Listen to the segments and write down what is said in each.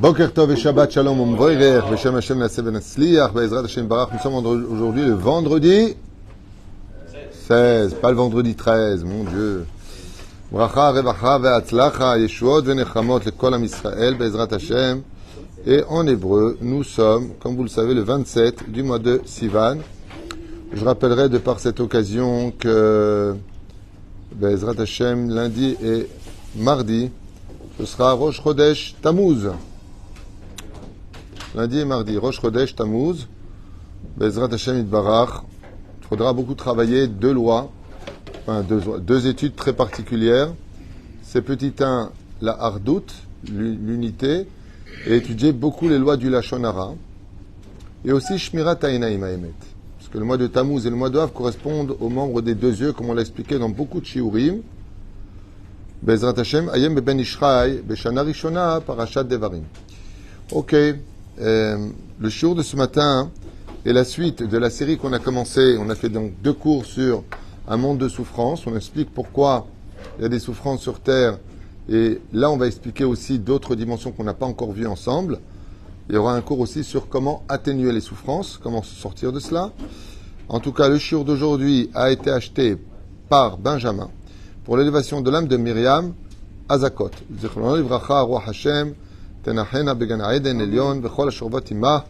Boker Tov et Shabbat Shalom Omvoirer, Veshem Hashem Naseh Benatzliach, Be'ezrat Hashem Barach. Nous sommes aujourd'hui le vendredi 16, pas le vendredi 13, mon Dieu. Bracha, Revacha, Ve'atzlacha, Yeshuot, Ve'nechamot, Lekol Am Israël, Be'ezrat Hashem. Et en hébreu, nous sommes, comme vous le savez, le 27 du mois de Sivan. Je rappellerai de par cette occasion que Be'ezrat Hashem, lundi et mardi, ce sera Rosh Chodesh Tammuz. Lundi et mardi, Rosh Chodesh Tammuz, Be'ezrat Hashem Yitbarach. Il faudra beaucoup travailler deux lois, deux études très particulières. C'est petit 1, la Hardout, l'unité, et étudier beaucoup les lois du Lashon Hara. Et aussi Shmirat Ha'enaim Ha'emet. Parce que le mois de Tammuz et le mois de Av correspondent aux membres des deux yeux, comme on l'a expliqué dans beaucoup de shiurim. Be'ezrat Hashem, Ayem Ben Ishraï, Beshana Rishona, Parashat Devarim. Ok, le shiur de ce matin est la suite de la série qu'on a commencé. On a fait donc 2 cours sur un monde de souffrance. On explique pourquoi il y a des souffrances sur Terre. Et là, on va expliquer aussi d'autres dimensions qu'on n'a pas encore vues ensemble. Il y aura un cours aussi sur comment atténuer les souffrances, comment sortir de cela. En tout cas, le shiur d'aujourd'hui a été acheté par Benjamin pour l'élévation de l'âme de Myriam Azakot. Zichrono livracha Roi Hashem tenachena began Eden Elyon v'chol hashorvot imah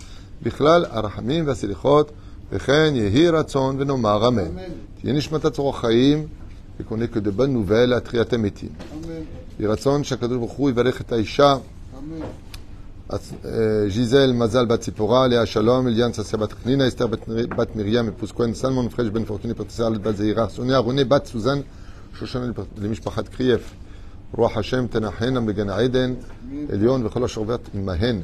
bichlal arachamim v'asilichot v'chen yehi ratzon v'nomar amen. Tiye nishmatat tzorach chaim et qu'on n'ait que de bonnes nouvelles à triatem etim. Yehi ratzon shakadosh baruch hu yivarech et haisha Gisèle Mazal bat Zipora, Léa Shalom, Eliane Sassia bat Knina, Esther bat Myriam, épouse Cohen, Salmon Fresh ben Fortuné, Patricia bat Zeira, Sonia Roné bat Suzanne, Shoshana לממשפחת קריאף, רוח השם תנחנה בגן עדן, עליון וכל השורבות עמהן.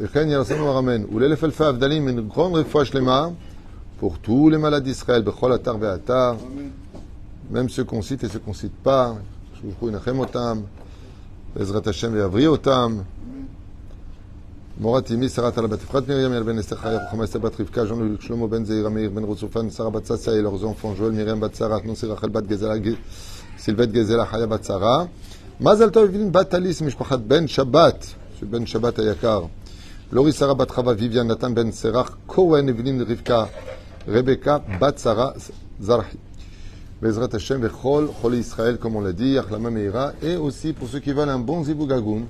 וכן ירסנו הרמן, ולאלף אלפי הבדלים מן גרון רפואה שלמה, pour tous les malades d'Israël, בכל אתר ואתר, même ceux qu'on cite et ceux qu'on cite pas, שבוכו ינחם אותם, בעזרת השם ויבריא אותם. מורת אמי, שרת על בת אפרת מרים, יעל בן אסתר חיה, רוחמה אסתר בת רבקה, ז'ון שלמה בן זעירא, מאיר בן רוצופן, שרה בת ססיה, et leurs enfants, Joël, Myriam בת שרה, נוסי רחל בת גזלה, סילבט גזלה, חיה בת שרה. מזל טוב אבלין בת אליס, משפחת בן שבת, של בן שבת היקר. לורי שרה בת חווה, ויביאן נתן בן סרח, כהן אבלין רבקה, רבקה בת שרה זרחי. Bezrat Hashem vechol choli Israël, comme on l'a dit, Achlama Meira, et aussi pour ceux qui veulent un bon zibougagoun,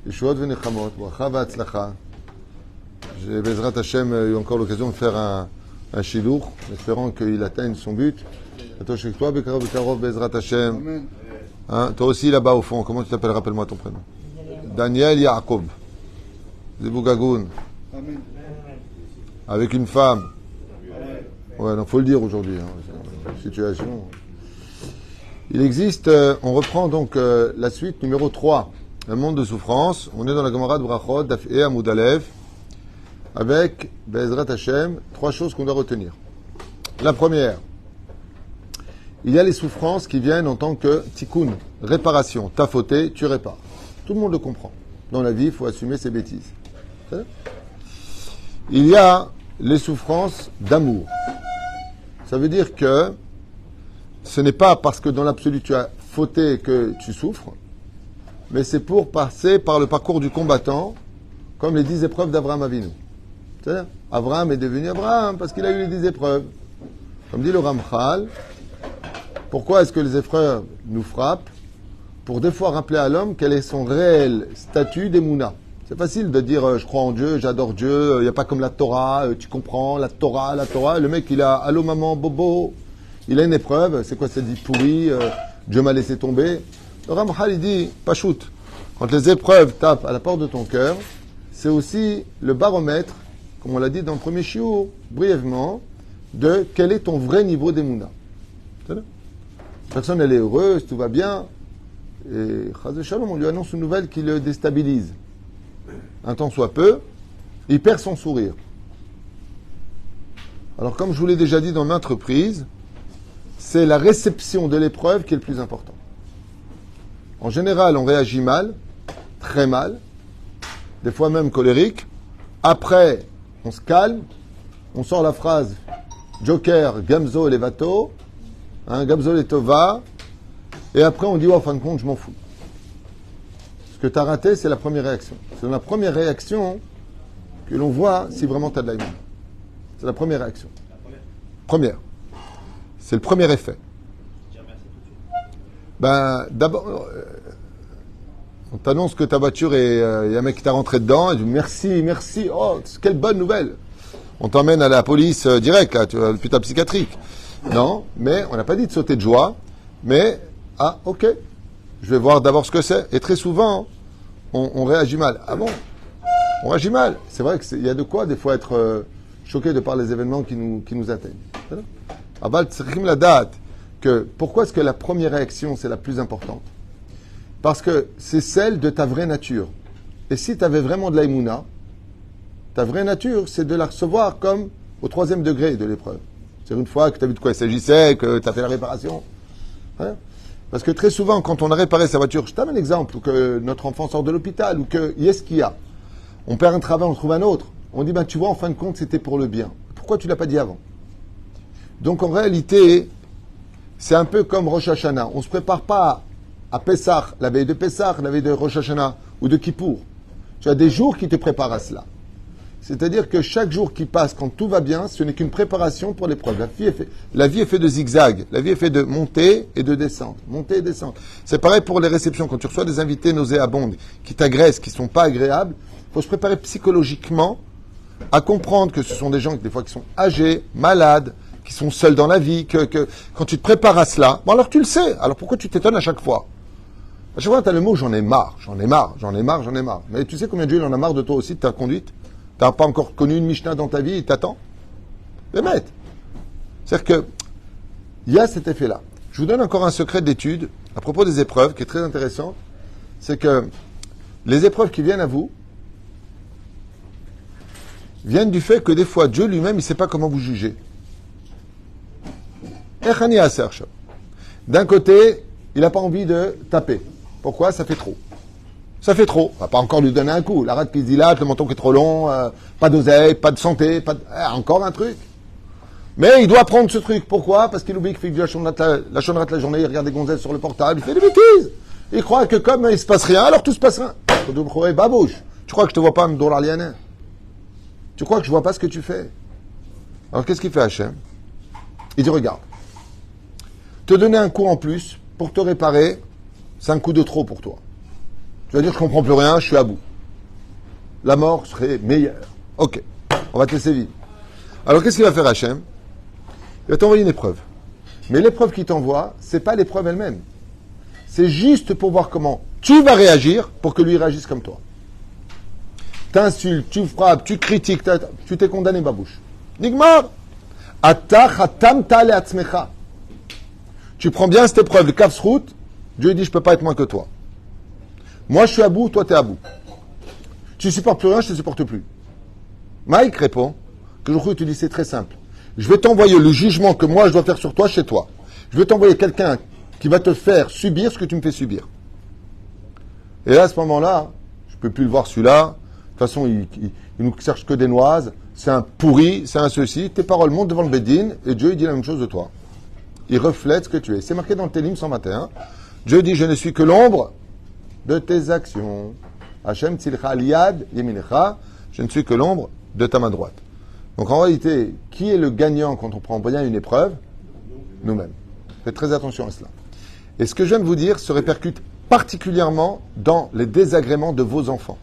Yeshuot venechamot, bracha v'atzlacha. J'ai Bezrat Hashem eu encore l'occasion de faire un shilour, espérant qu'il atteigne son but. À toi, chez toi, Bekarov, Bekarov, Bezrat Hashem. Hein, toi aussi là-bas au fond, comment tu t'appelles? Rappelle-moi ton prénom. Daniel Yaakov. Zibougagoun. Avec une femme. Ouais, non, faut le dire aujourd'hui. Situation. Il existe, on reprend donc la suite numéro 3, un monde de souffrance. On est dans la Gemara de Brachot, Daf et Amud Aleph, avec Be'ezrat Hashem, 3 choses qu'on doit retenir. La première, il y a les souffrances qui viennent en tant que tikkun, réparation. T'as fauté, tu répares. Tout le monde le comprend. Dans la vie, il faut assumer ses bêtises. Il y a les souffrances d'amour. Ça veut dire que ce n'est pas parce que dans l'absolu tu as fauté que tu souffres, mais c'est pour passer par le parcours du combattant, comme les 10 épreuves d'Abraham Avinu. C'est-à-dire, Abraham est devenu Abraham parce qu'il a eu les 10 épreuves. Comme dit le Ramchal, pourquoi est-ce que les épreuves nous frappent? Pour des fois rappeler à l'homme quel est son réel statut d'Emouna. C'est facile de dire je crois en Dieu, j'adore Dieu, il n'y a pas comme la Torah, tu comprends, la Torah. Le mec il a allô maman, bobo, il a une épreuve, c'est quoi cette vie pourrie, Dieu m'a laissé tomber. Le Ramchal il dit, pas shoot, quand les épreuves tapent à la porte de ton cœur, c'est aussi le baromètre, comme on l'a dit dans le premier shiur, brièvement, de quel est ton vrai niveau d'Emouna. La personne elle est heureuse, tout va bien, et Chaz Shalom, on lui annonce une nouvelle qui le déstabilise. Un temps soit peu, il perd son sourire. Alors, comme je vous l'ai déjà dit dans maintes reprises, c'est la réception de l'épreuve qui est le plus important. En général, on réagit mal, très mal, des fois même colérique. Après, on se calme, on sort la phrase Joker, Gamzo, Levato, Gamzo, Letova, et après on dit, oh, en fin de compte, je m'en fous. que tu as raté, c'est la première réaction. C'est dans la première réaction que l'on voit si vraiment tu as de la émouna. C'est la première réaction. Première. C'est le premier effet. Ben, d'abord, on t'annonce que ta voiture est. Il y a un mec qui t'a rentré dedans, et tu dis merci, merci, oh, quelle bonne nouvelle. On t'emmène à la police direct, là, tu vas à l'hôpital psychiatrique. Non, mais on n'a pas dit de sauter de joie, mais, ah, ok, je vais voir d'abord ce que c'est. Et très souvent, on réagit mal. Ah bon? On réagit mal. C'est vrai qu'il y a de quoi, des fois, être choqué de par les événements qui nous atteignent. Aval tzrichim la date que pourquoi est-ce que la première réaction, c'est la plus importante? Parce que c'est celle de ta vraie nature. Et si tu avais vraiment de l'aïmouna, ta vraie nature, c'est de la recevoir comme au 3e degré de l'épreuve. C'est une fois que tu as vu de quoi il s'agissait, que tu as fait la réparation. Hein? Parce que très souvent, quand on a réparé sa voiture, je te donne un exemple, ou que notre enfant sort de l'hôpital, ou que ce qu'il y a. On perd un travail, on trouve un autre. On dit, ben tu vois, en fin de compte, c'était pour le bien. Pourquoi tu ne l'as pas dit avant? Donc en réalité, c'est un peu comme Rosh Hashanah. On ne se prépare pas à Pessah, la veille de Pessah, la veille de Rosh Hashanah, ou de Kippour. Tu as des jours qui te préparent à cela. C'est-à-dire que chaque jour qui passe, quand tout va bien, ce n'est qu'une préparation pour l'épreuve. La vie est faite de zigzag. La vie est faite de montée et de descente. Montée et descente. C'est pareil pour les réceptions. Quand tu reçois des invités nauséabondes, qui t'agressent, qui ne sont pas agréables, il faut se préparer psychologiquement à comprendre que ce sont des gens, des fois, qui sont âgés, malades, qui sont seuls dans la vie, que quand tu te prépares à cela, bon alors tu le sais. Alors pourquoi tu t'étonnes à chaque fois? À chaque fois, tu as le mot « j'en ai marre, j'en ai marre, j'en ai marre, j'en ai marre ». Mais tu sais combien de Dieu il en a marre de toi aussi, de ta conduite? Tu n'as pas encore connu une Mishnah dans ta vie, il t'attend. Les maîtres. C'est-à-dire que il y a cet effet-là. Je vous donne encore un secret d'étude à propos des épreuves qui est très intéressant. C'est que les épreuves qui viennent à vous viennent du fait que des fois, Dieu lui-même, il ne sait pas comment vous juger. D'un côté, il n'a pas envie de taper. Pourquoi? Ça fait trop. Ça fait trop. On va pas encore lui donner un coup. La rate qui se dilate, le menton qui est trop long, pas d'oseille, pas de santé, encore un truc. Mais il doit prendre ce truc. Pourquoi? Parce qu'il oublie qu'il fait du la chonrate la journée, il regarde des gonzesses sur le portable, il fait des bêtises. Il croit que comme il se passe rien, alors tout se passe rien. Babouche. Tu crois que je te vois pas, Mdour Alianin? Tu crois que je vois pas ce que tu fais? Alors qu'est-ce qu'il fait Hachem? Il dit regarde. Te donner un coup en plus pour te réparer, c'est un coup de trop pour toi. Tu vas dire, je comprends plus rien, je suis à bout. La mort serait meilleure. Ok, on va te laisser vivre. Alors, qu'est-ce qu'il va faire Hachem? Il va t'envoyer une épreuve. Mais l'épreuve qu'il t'envoie, c'est pas l'épreuve elle-même. C'est juste pour voir comment tu vas réagir pour que lui réagisse comme toi. T'insultes, tu frappes, tu critiques, tu t'es condamné, babouche. Nigmar. Tu prends bien cette épreuve, le kafsrout, Dieu dit, je peux pas être moins que toi. Moi, je suis à bout, toi, tu es à bout. Tu ne supportes plus rien, je ne te supporte plus. Mike répond que je te dis, c'est très simple. Je vais t'envoyer le jugement que moi, je dois faire sur toi, chez toi. Je vais t'envoyer quelqu'un qui va te faire subir ce que tu me fais subir. Et là, à ce moment-là, je ne peux plus le voir celui-là. De toute façon, il nous cherche que des noises. C'est un pourri, c'est un ceci. Tes paroles montent devant le Bédine et Dieu il dit la même chose de toi. Il reflète ce que tu es. C'est marqué dans le Télim 121. Dieu dit, je ne suis que l'ombre de tes actions. Hachem tzilcha aliad yeminecha, je ne suis que l'ombre de ta main droite. Donc en réalité, qui est le gagnant quand on prend bien une épreuve? Nous-mêmes. Faites très attention à cela. Et ce que je viens de vous dire se répercute particulièrement dans les désagréments de vos enfants.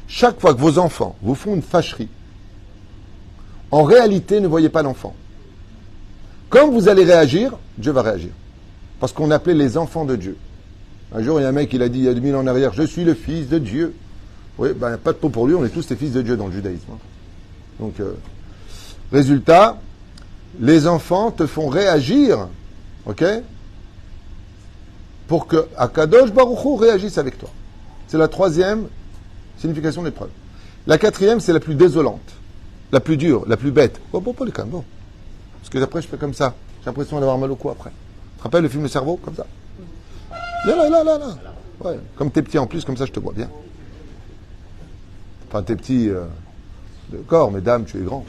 Chaque fois que vos enfants vous font une fâcherie, en réalité, ne voyez pas l'enfant. Comme vous allez réagir, Dieu va réagir. Parce qu'on appelait les enfants de Dieu. Un jour, il y a un mec, il a dit, il y a 2000 ans en arrière, je suis le fils de Dieu. Oui, ben, pas de peau pour lui, on est tous les fils de Dieu dans le judaïsme. Donc, résultat, les enfants te font réagir, ok? Pour que Akadosh Baruch Hu réagisse avec toi. C'est la 3e signification de l'épreuve. La 4e, c'est la plus désolante, la plus dure, la plus bête. Bon, pas les cas, bon. Parce que après, je fais comme ça. J'ai l'impression d'avoir mal au cou après. Tu te rappelles le film Le Cerveau, comme ça? Là. Ouais, comme t'es petit en plus, comme ça je te vois bien. Enfin, t'es petit de corps, mais dame, tu es grand.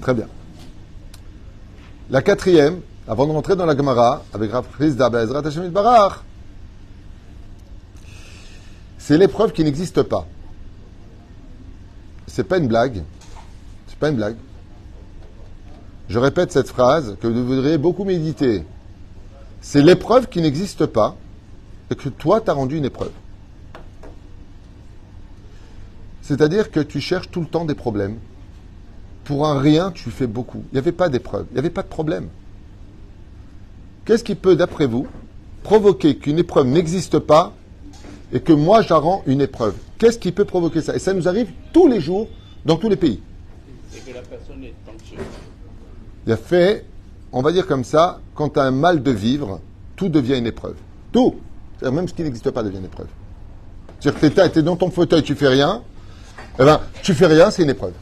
Très bien. La 4e, avant de rentrer dans la Gemara, avec Rav Chizda Be'ezrat Hashem Yitbarach, c'est l'épreuve qui n'existe pas. C'est pas une blague. C'est pas une blague. Je répète cette phrase que vous devriez beaucoup méditer. C'est l'épreuve qui n'existe pas et que toi, tu as rendu une épreuve. C'est-à-dire que tu cherches tout le temps des problèmes. Pour un rien, tu fais beaucoup. Il n'y avait pas d'épreuve, il n'y avait pas de problème. Qu'est-ce qui peut, d'après vous, provoquer qu'une épreuve n'existe pas et que moi, je la rends une épreuve? Qu'est-ce qui peut provoquer ça? Et ça nous arrive tous les jours, dans tous les pays. C'est que la personne est anxieuse. Il a fait, on va dire comme ça, quand tu as un mal de vivre, tout devient une épreuve. Tout. C'est-à-dire même ce qui n'existe pas devient une épreuve. C'est-à-dire que tu es dans ton fauteuil, tu fais rien. Eh ben, tu fais rien, c'est une épreuve.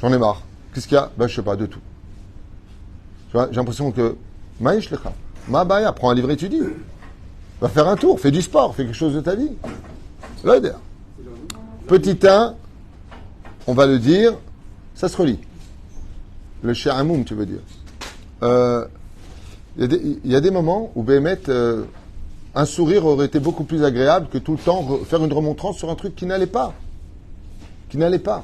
J'en ai marre. Qu'est-ce qu'il y a? Ben, je sais pas, de tout. Tu vois, j'ai l'impression que, Maïch lecha, ma baya, prends un livre, étudie. Va faire un tour, fais du sport, fais quelque chose de ta vie. Là, petit 1, on va le dire, ça se relie. Le Sha'amoum, tu veux dire. Il y a des moments où, Béhémet, un sourire aurait été beaucoup plus agréable que tout le temps faire une remontrance sur un truc qui n'allait pas. Qui n'allait pas.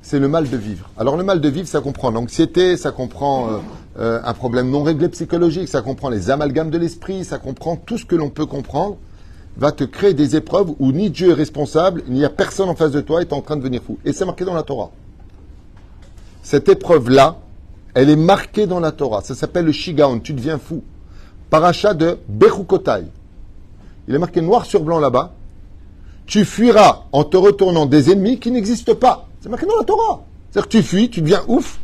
C'est le mal de vivre. Alors, le mal de vivre, ça comprend l'anxiété, ça comprend un problème non réglé psychologique, ça comprend les amalgames de l'esprit, ça comprend tout ce que l'on peut comprendre, va te créer des épreuves où ni Dieu est responsable, il n'y a personne en face de toi et tu es en train de devenir fou. Et c'est marqué dans la Torah. Cette épreuve-là, elle est marquée dans la Torah. Ça s'appelle le Shigaon, tu deviens fou. Paracha de Bechukotai. Il est marqué noir sur blanc là-bas. Tu fuiras en te retournant des ennemis qui n'existent pas. C'est marqué dans la Torah. C'est-à-dire que tu fuis, tu deviens ouf.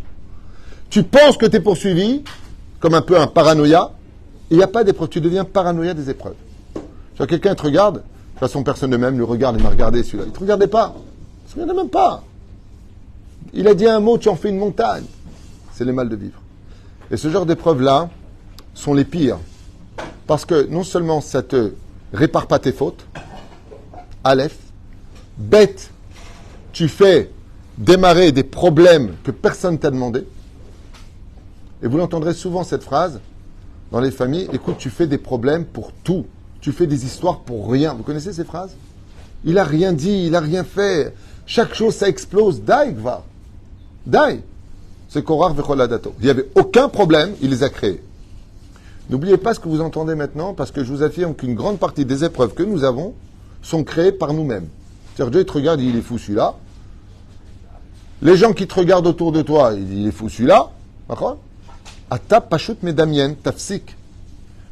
Tu penses que tu es poursuivi, comme un peu un paranoïa. Il n'y a pas d'épreuve. Tu deviens paranoïa des épreuves. Quand quelqu'un te regarde, de toute façon personne de même le regarde, il m'a regardé celui-là. Il ne te regardait pas. Il ne se regardait même pas. Il a dit un mot, tu en fais une montagne. C'est le mal de vivre. Et ce genre d'épreuves-là sont les pires. Parce que non seulement ça te répare pas tes fautes, Aleph, bête, tu fais démarrer des problèmes que personne t'a demandé. Et vous l'entendrez souvent cette phrase dans les familles, écoute, tu fais des problèmes pour tout. Tu fais des histoires pour rien. Vous connaissez ces phrases? Il a rien dit, il a rien fait. Chaque chose, ça explose. Dai, va. Dai. C'est Korach v'choladato. Il n'y avait aucun problème, il les a créés. N'oubliez pas ce que vous entendez maintenant, parce que je vous affirme qu'une grande partie des épreuves que nous avons sont créées par nous-mêmes. C'est-à-dire, Dieu te regarde, il est fou celui-là. Les gens qui te regardent autour de toi, il est fou celui-là. D'accord? Ata pashut medamien, tafsik.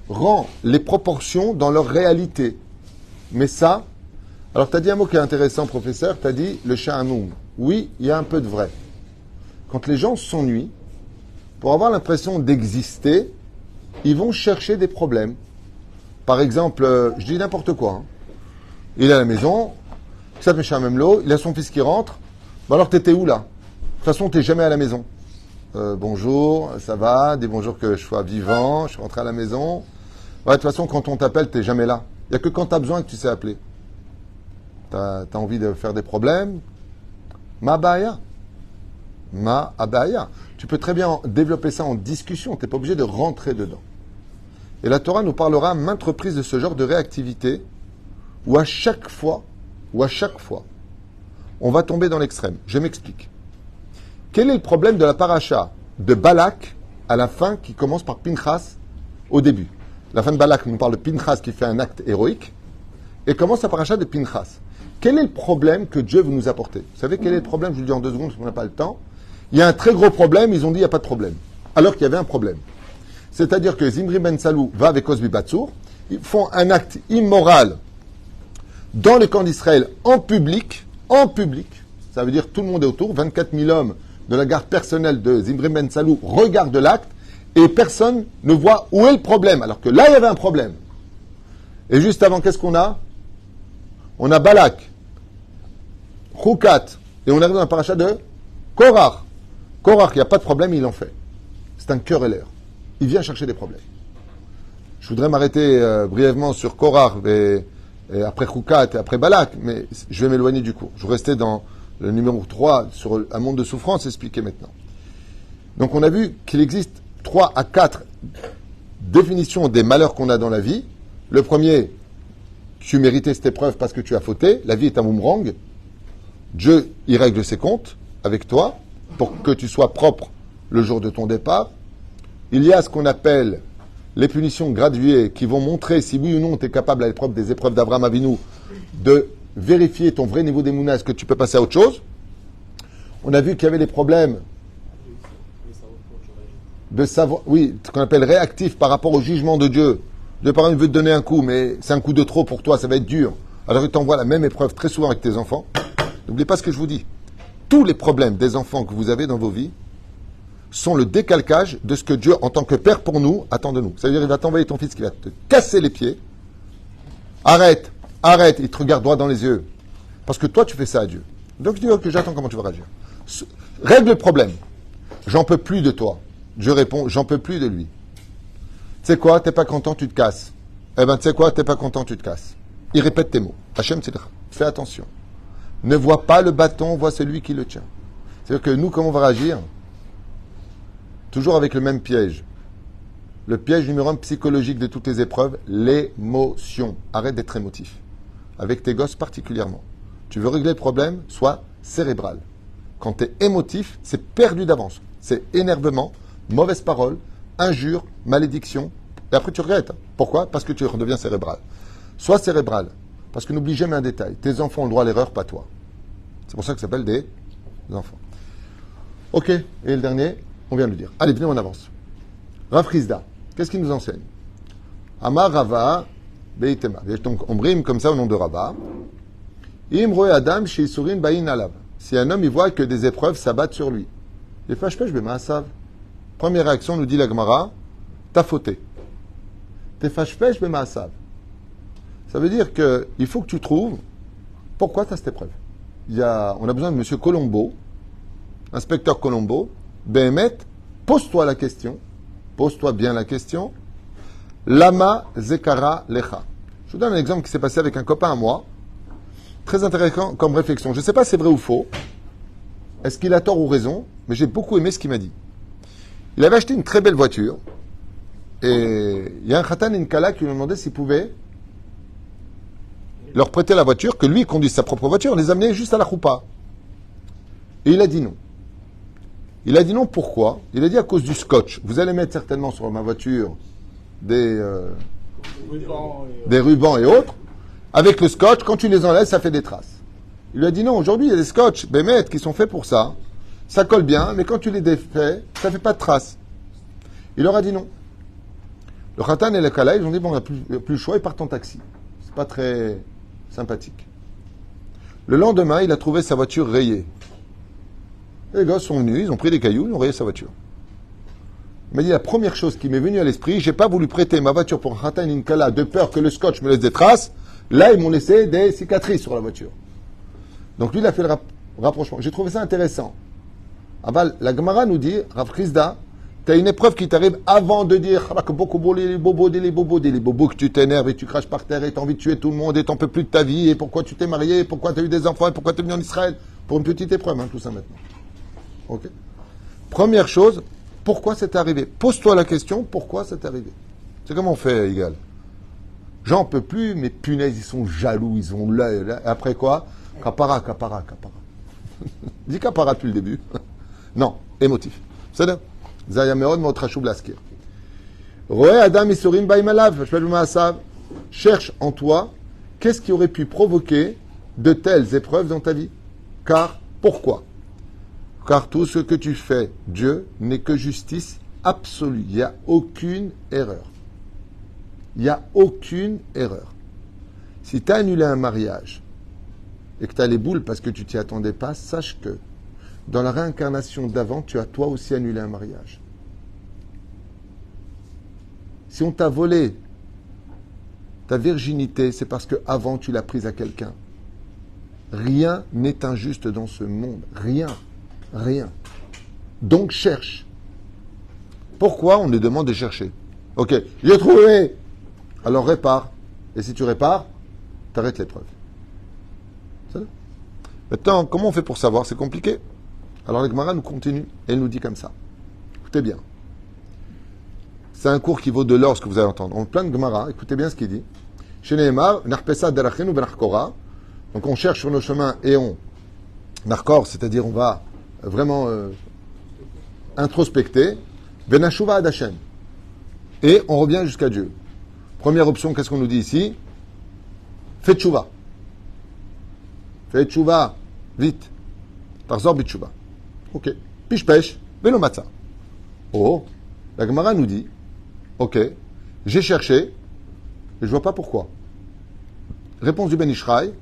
Rends les proportions dans leur réalité. Mais ça, alors tu as dit un mot qui est intéressant, professeur, tu as dit le sha'anoum. Oui, il y a un peu de vrai. Quand les gens s'ennuient, pour avoir l'impression d'exister, ils vont chercher des problèmes. Par exemple, je dis n'importe quoi. Hein. Il est à la maison, ça fait Memlo, il a son fils qui rentre. Bah alors t'étais où là? De toute façon, t'es jamais à la maison. Bonjour, ça va? Dis bonjour que je sois vivant, je suis rentré à la maison. Ouais, de toute façon, quand on t'appelle, t'es jamais là. Il n'y a que quand t'as besoin que tu sais appeler. T'as envie de faire des problèmes? Ma abaya. Ma abaya. Tu peux très bien développer ça en discussion. Tu n'es pas obligé de rentrer dedans. Et la Torah nous parlera maintes reprises de ce genre de réactivité où à chaque fois, on va tomber dans l'extrême. Je m'explique. Quel est le problème de la paracha de Balak à la fin qui commence par Pinchas au début? La fin de Balak nous parle de Pinchas qui fait un acte héroïque et commence la paracha de Pinchas. Quel est le problème que Dieu veut nous apporter? Vous savez quel est le problème? Je vous le dis en 2 secondes parce qu'on n'a pas le temps. Il y a un très gros problème, ils ont dit il n'y a pas de problème. Alors qu'il y avait un problème. C'est-à-dire que Zimri ben Salou va avec Osbi Batsour, ils font un acte immoral dans le camp d'Israël en public, ça veut dire tout le monde est autour, 24 000 hommes de la garde personnelle de Zimri ben Salou regardent l'acte et personne ne voit où est le problème, alors que là il y avait un problème. Et juste avant, qu'est-ce qu'on a? On a Balak, Choukat, et on arrive dans la paracha de Korach. Korach, il n'y a pas de problème, il en fait. C'est un querelleur. Il vient chercher des problèmes. Je voudrais m'arrêter brièvement sur Korach et après Choukat et après Balak, mais je vais m'éloigner du cours. Je vais rester dans le numéro 3 sur un monde de souffrance expliqué maintenant. Donc on a vu qu'il existe 3 à 4 définitions des malheurs qu'on a dans la vie. Le premier, tu méritais cette épreuve parce que tu as fauté. La vie est un boomerang. Dieu, il règle ses comptes avec toi pour que tu sois propre le jour de ton départ. Il y a ce qu'on appelle les punitions graduées qui vont montrer si oui ou non tu es capable, à l'épreuve des épreuves d'Abraham Avinu, de vérifier ton vrai niveau d'émouna, est-ce que tu peux passer à autre chose. On a vu qu'il y avait des problèmes de savoir, oui, ce qu'on appelle réactif par rapport au jugement de Dieu. Dieu, par exemple, veut te donner un coup, mais c'est un coup de trop pour toi, ça va être dur. Alors il t'envoie la même épreuve très souvent avec tes enfants. N'oubliez pas ce que je vous dis. Tous les problèmes des enfants que vous avez dans vos vies sont le décalcage de ce que Dieu, en tant que père pour nous, attend de nous. C'est-à-dire, il va t'envoyer ton fils qui va te casser les pieds. Arrête, il te regarde droit dans les yeux. Parce que toi, tu fais ça à Dieu. Donc, je dis, ok, j'attends comment tu vas réagir. Règle le problème. J'en peux plus de toi. Je réponds, j'en peux plus de lui. Tu sais quoi, t'es pas content, tu te casses. Eh ben, tu sais quoi, t'es pas content, tu te casses. Il répète tes mots. Hachem Tzidra. Fais attention. Ne vois pas le bâton, vois celui qui le tient. C'est-à-dire que nous, comment on va réagir? Toujours avec le même piège. Le piège numéro 1 psychologique de toutes les épreuves, l'émotion. Arrête d'être émotif. Avec tes gosses particulièrement. Tu veux régler le problème, sois cérébral. Quand tu es émotif, c'est perdu d'avance. C'est énervement, mauvaise parole, injure, malédiction. Et après tu regrettes. Pourquoi? Parce que tu redeviens cérébral. Sois cérébral. Parce que n'oublie jamais un détail. Tes enfants ont le droit à l'erreur, pas toi. C'est pour ça que ça s'appelle des enfants. Ok. Et le dernier, on vient de le dire. Allez, venez, on avance. Rav Chizda, qu'est-ce qu'il nous enseigne? Amar Rava Beitema. Donc, on brime comme ça au nom de Rava. Imroe Adam Sheisurin Bain Alav. Si un homme, il voit que des épreuves s'abattent sur lui. Les fâche-pêche, Bemaasav. Première réaction, nous dit la Gemara, t'as fauté. T'es fâche-pêche, Bemaasav. Ça veut dire qu'il faut que tu trouves pourquoi tu as cette épreuve. On a besoin de M. Colombo, inspecteur Colombo. Behemet, pose-toi la question. Pose-toi bien la question. Lama zekara lecha. Je vous donne un exemple qui s'est passé avec un copain à moi. Très intéressant comme réflexion. Je ne sais pas si c'est vrai ou faux. Est-ce qu'il a tort ou raison? Mais j'ai beaucoup aimé ce qu'il m'a dit. Il avait acheté une très belle voiture. Et il y a un khatan et une kala qui lui ont demandé s'il pouvait leur prêter la voiture, que lui conduise sa propre voiture, les amener juste à la choupa. Et il a dit non. Il a dit non, pourquoi? Il a dit à cause du scotch. Vous allez mettre certainement sur ma voiture des rubans et autres. Avec le scotch, quand tu les enlèves, ça fait des traces. Il lui a dit non, aujourd'hui il y a des scotch, Bémet, qui sont faits pour ça. Ça colle bien, mais quand tu les défais, ça ne fait pas de traces. Il leur a dit non. Le khatan et le kala, ils ont dit bon, on n'a plus le choix, ils partent en taxi. C'est pas très sympathique. Le lendemain, il a trouvé sa voiture rayée. Les gars sont venus, ils ont pris des cailloux, ils ont rayé sa voiture. Il m'a dit la première chose qui m'est venue à l'esprit, j'ai pas voulu prêter ma voiture pour un khatan et une kala de peur que le scotch me laisse des traces. Là, ils m'ont laissé des cicatrices sur la voiture. Donc lui, il a fait le rapprochement. J'ai trouvé ça intéressant. Aval, la Gemara nous dit, Rav Chizda, tu as une épreuve qui t'arrive avant de dire que les bobos, que tu t'énerves et tu craches par terre et tu as envie de tuer tout le monde et tu n'en peux plus de ta vie et pourquoi tu t'es marié, et pourquoi tu as eu des enfants et pourquoi tu es venu en Israël. Pour une petite épreuve, tout ça maintenant. Ok. Première chose, pourquoi c'est arrivé? Pose-toi la question, pourquoi c'est arrivé? C'est comment on fait, Yigal? J'en peux plus, mais punaise, ils sont jaloux, ils ont l'œil. Après quoi? Kapara. Dis kapara depuis le début. Non, émotif. C'est là. Zayameod motrachou blaskir. Roé Adam Isurim Baimalav. Cherche en toi qu'est-ce qui aurait pu provoquer de telles épreuves dans ta vie. Car, pourquoi? Car tout ce que tu fais, Dieu, n'est que justice absolue. Il n'y a aucune erreur. Il n'y a aucune erreur. Si tu as annulé un mariage et que tu as les boules parce que tu t'y attendais pas, sache que dans la réincarnation d'avant, tu as toi aussi annulé un mariage. Si on t'a volé ta virginité, c'est parce qu'avant tu l'as prise à quelqu'un. Rien n'est injuste dans ce monde. Rien. Donc cherche. Pourquoi on nous demande de chercher? Ok, j'ai trouvé. Alors répare. Et si tu répares, t'arrêtes l'épreuve. C'est ça. Maintenant, comment on fait pour savoir? C'est compliqué. Alors la Gemara nous continue et elle nous dit comme ça. Écoutez bien. c'est un cours qui vaut de l'or, ce que vous allez entendre. En plein de Gemara, écoutez bien ce qu'il dit. Chez Nehemar, Narpesa Derachenu Benarkora. Donc on cherche sur nos chemins et on Narkor, c'est-à-dire on va vraiment introspecter. Benashuva ad Hashem. Et on revient jusqu'à Dieu. Première option, qu'est-ce qu'on nous dit ici? Fais tchouva. Fais tchouva. Vite. Tarzor bitchouva. Ok. Piche pêche. Vélo matza. Oh. La Gemara nous dit, ok, j'ai cherché, et je vois pas pourquoi. Réponse du Ben Ishraï,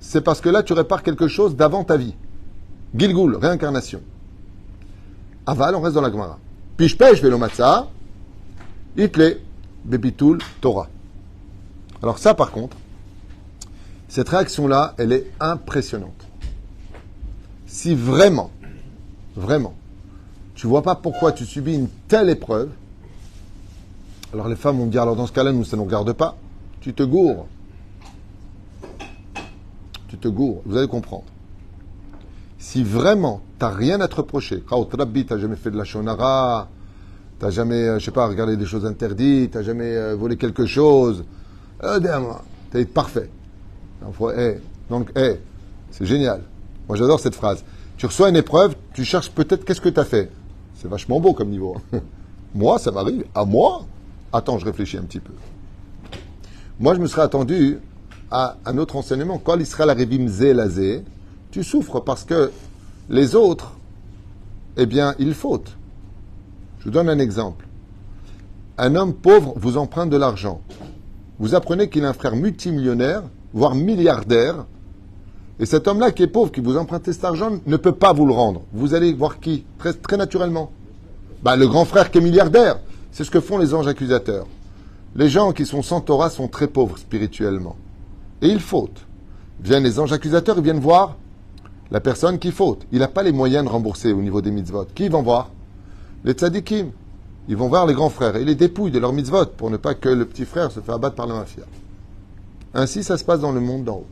c'est parce que là tu répares quelque chose d'avant ta vie. Gilgul, réincarnation. Aval, on reste dans la Gemara. Piche pêche, vélo matza. Itle, bebitul, Torah. Alors ça, par contre, cette réaction-là, elle est impressionnante. Si vraiment, tu vois pas pourquoi tu subis une telle épreuve, alors les femmes vont me dire, alors dans ce cas-là, nous, ça ne nous regarde pas. Tu te gourres. Vous allez comprendre. Si vraiment, tu n'as rien à te reprocher, tu n'as jamais fait de la shonara, tu n'as jamais, je sais pas, regardé des choses interdites, tu n'as jamais volé quelque chose, tu es parfait. Donc, c'est génial. Moi, j'adore cette phrase. Tu reçois une épreuve, tu cherches peut-être qu'est-ce que tu as fait. C'est vachement beau comme niveau. Moi, ça m'arrive. À moi? Attends, je réfléchis un petit peu. Moi, je me serais attendu à un autre enseignement. Quand l'Israël arrivim zé, tu souffres parce que les autres, eh bien, ils fautent. Je vous donne un exemple. Un homme pauvre vous emprunte de l'argent. Vous apprenez qu'il a un frère multimillionnaire, voire milliardaire, et cet homme-là qui est pauvre, qui vous emprunte cet argent, ne peut pas vous le rendre. Vous allez voir qui? Très, très naturellement. Le grand frère qui est milliardaire. C'est ce que font les anges accusateurs. Les gens qui sont sans Torah sont très pauvres spirituellement. Et ils fautent. Viennent les anges accusateurs, ils viennent voir la personne qui faute. Il n'a pas les moyens de rembourser au niveau des mitzvot. Qui ils vont voir? Les tzadikim. Ils vont voir les grands frères et ils les dépouillent de leurs mitzvot pour ne pas que le petit frère se fasse abattre par la mafia. Ainsi, ça se passe dans le monde d'en haut.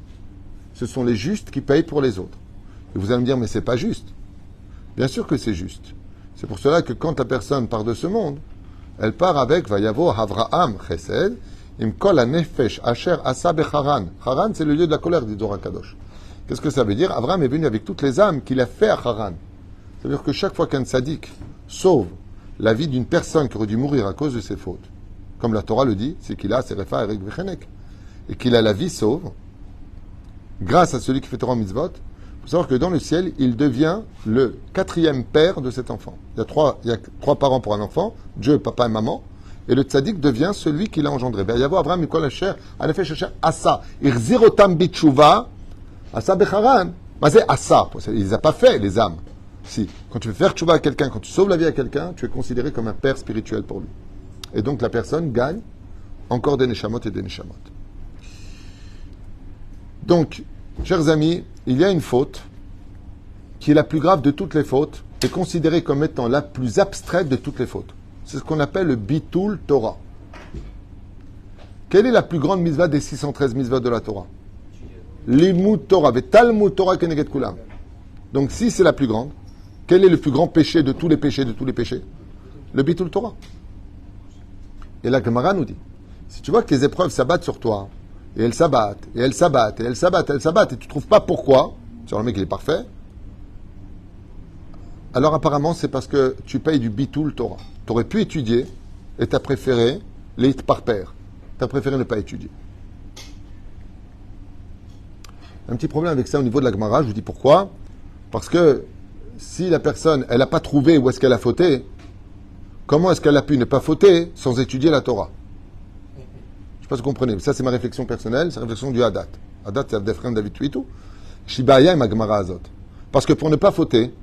Ce sont les justes qui payent pour les autres. Et vous allez me dire, mais c'est pas juste. Bien sûr que c'est juste. C'est pour cela que quand la personne part de ce monde, elle part avec Vayavo Avraham Chesed, Imkol Nefesh Asher Asa Becharan. Haran, c'est le lieu de la colère, dit Zohar Kadosh. Qu'est-ce que ça veut dire? Avraham est venu avec toutes les âmes qu'il a fait à Haran. Ça veut dire que chaque fois qu'un tzaddik sauve la vie d'une personne qui aurait dû mourir à cause de ses fautes, comme la Torah le dit, c'est qu'il a Serefa Eric Vechenek, et qu'il a la vie sauve, grâce à celui qui fait Torah Mitzvot. Il faut savoir que dans le ciel, il devient le 4e père de cet enfant. Il y a trois parents pour un enfant, Dieu, papa et maman, et le tzaddik devient celui qui l'a engendré. Il y a Abraham, Mikol Asher, Anefesh Asher, Asa, Irzirotam Bitshuva, Asa Becharan. C'est Asa, il les a pas fait, les âmes. Si, quand tu veux faire tchouva à quelqu'un, quand tu sauves la vie à quelqu'un, tu es considéré comme un père spirituel pour lui. Et donc la personne gagne encore des neshamot et des neshamot. Donc, chers amis, il y a une faute qui est la plus grave de toutes les fautes et considérée comme étant la plus abstraite de toutes les fautes. C'est ce qu'on appelle le bitul Torah. Quelle est la plus grande mitzvah des 613 mitzvahs de la Torah? Limud Torah, Talmud Torah Keneged Kulam. Donc, si c'est la plus grande, quel est le plus grand péché de tous les péchés Le bitul Torah. Et la Gemara nous dit, si tu vois que les épreuves s'abattent sur toi, et elles s'abattent, et elles s'abattent, et elles s'abattent, et elles s'abattent, et tu ne trouves pas pourquoi, sur le mec il est parfait, alors apparemment c'est parce que tu payes du bitul Torah. Tu aurais pu étudier, et tu as préféré les par pair. Tu as préféré ne pas étudier. Un petit problème avec ça au niveau de la Gemara, je vous dis pourquoi. Parce que si la personne, elle n'a pas trouvé où est-ce qu'elle a fauté, comment est-ce qu'elle a pu ne pas fauter sans étudier la Torah? Je ne sais pas si vous comprenez. Ça, c'est ma réflexion personnelle, c'est la réflexion du Hadat. Hadat, c'est Abdefren David Tuitou. Shibaya et ma Gemara Azot. Parce que pour ne pas fauter,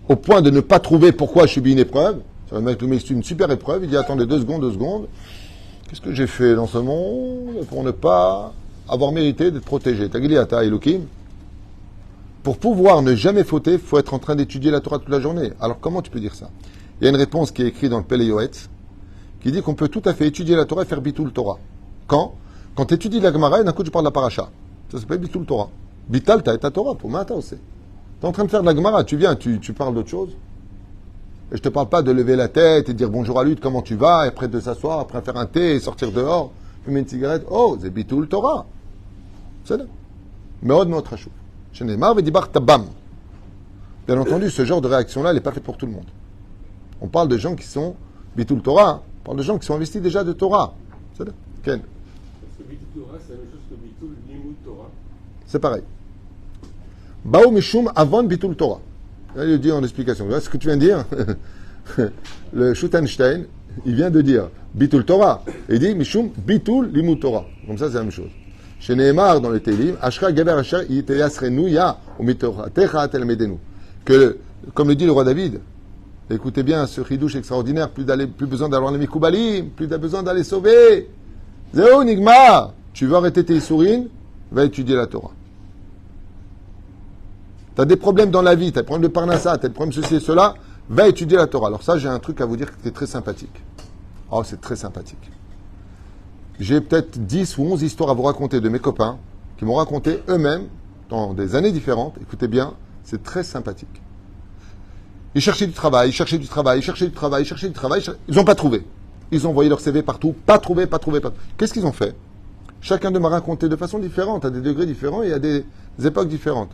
au point de ne pas trouver pourquoi je subis une épreuve, ça va c'est une super épreuve, il dit attendez 2 secondes. Qu'est-ce que j'ai fait dans ce monde pour ne pas avoir mérité d'être protégé? Tagiliata Elohim. Pour pouvoir ne jamais fauter, il faut être en train d'étudier la Torah toute la journée. Alors comment tu peux dire ça? Il y a une réponse qui est écrite dans le Pele Yoetz, qui dit qu'on peut tout à fait étudier la Torah et faire bitul Torah. Quand tu étudies la Gemara et d'un coup tu parles de la paracha. Ça s'appelle bitul Torah. Bital, t'as ta Torah, pour Mata aussi. Tu es en train de faire de la Gemara, tu viens, tu parles d'autre chose. Et je te parle pas de lever la tête et de dire bonjour à lui, comment tu vas, et après de s'asseoir, après faire un thé et sortir dehors, fumer une cigarette. Oh, c'est bitul Torah. C'est là. Meod meod chashuv. Shenemar vedibar tabam. Bien entendu, ce genre de réaction-là, elle n'est pas faite pour tout le monde. On parle de gens qui sont bitul Torah. On parle de gens qui sont investis déjà de Torah. C'est là. Ken. Parce que bitul Torah, c'est la même chose que bitul limud Torah. C'est pareil. Bao mishum avon bitul Torah. Là, il dit en explication. Là, ce que tu viens de dire, le Schuttenstein, il vient de dire bitul Torah. Et il dit mishum bitul limud Torah. Comme ça, c'est la même chose. Chez Nehemar, dans le Télim, Ashra Geber Asher Yiteyasrenu Ya ou Mitoratecha Telmedenu. Que, comme le dit le roi David, écoutez bien ce chidouche extraordinaire, plus besoin d'aller les Mikoubalim, plus besoin d'aller sauver. Zéo Nigma, tu veux arrêter tes sourines, va étudier la Torah. Tu as des problèmes dans la vie, tu as des problèmes de Parnassa, tu as des problèmes ceci et cela, va étudier la Torah. Alors ça, j'ai un truc à vous dire qui est très sympathique. Oh, c'est très sympathique. J'ai peut-être 10 ou 11 histoires à vous raconter de mes copains qui m'ont raconté eux-mêmes dans des années différentes. Écoutez bien, c'est très sympathique. Ils cherchaient du travail, ils n'ont pas trouvé. Ils ont envoyé leur CV partout, pas trouvé. Qu'est-ce qu'ils ont fait? Chacun d'eux m'a raconté de façon différente, à des degrés différents et à des époques différentes.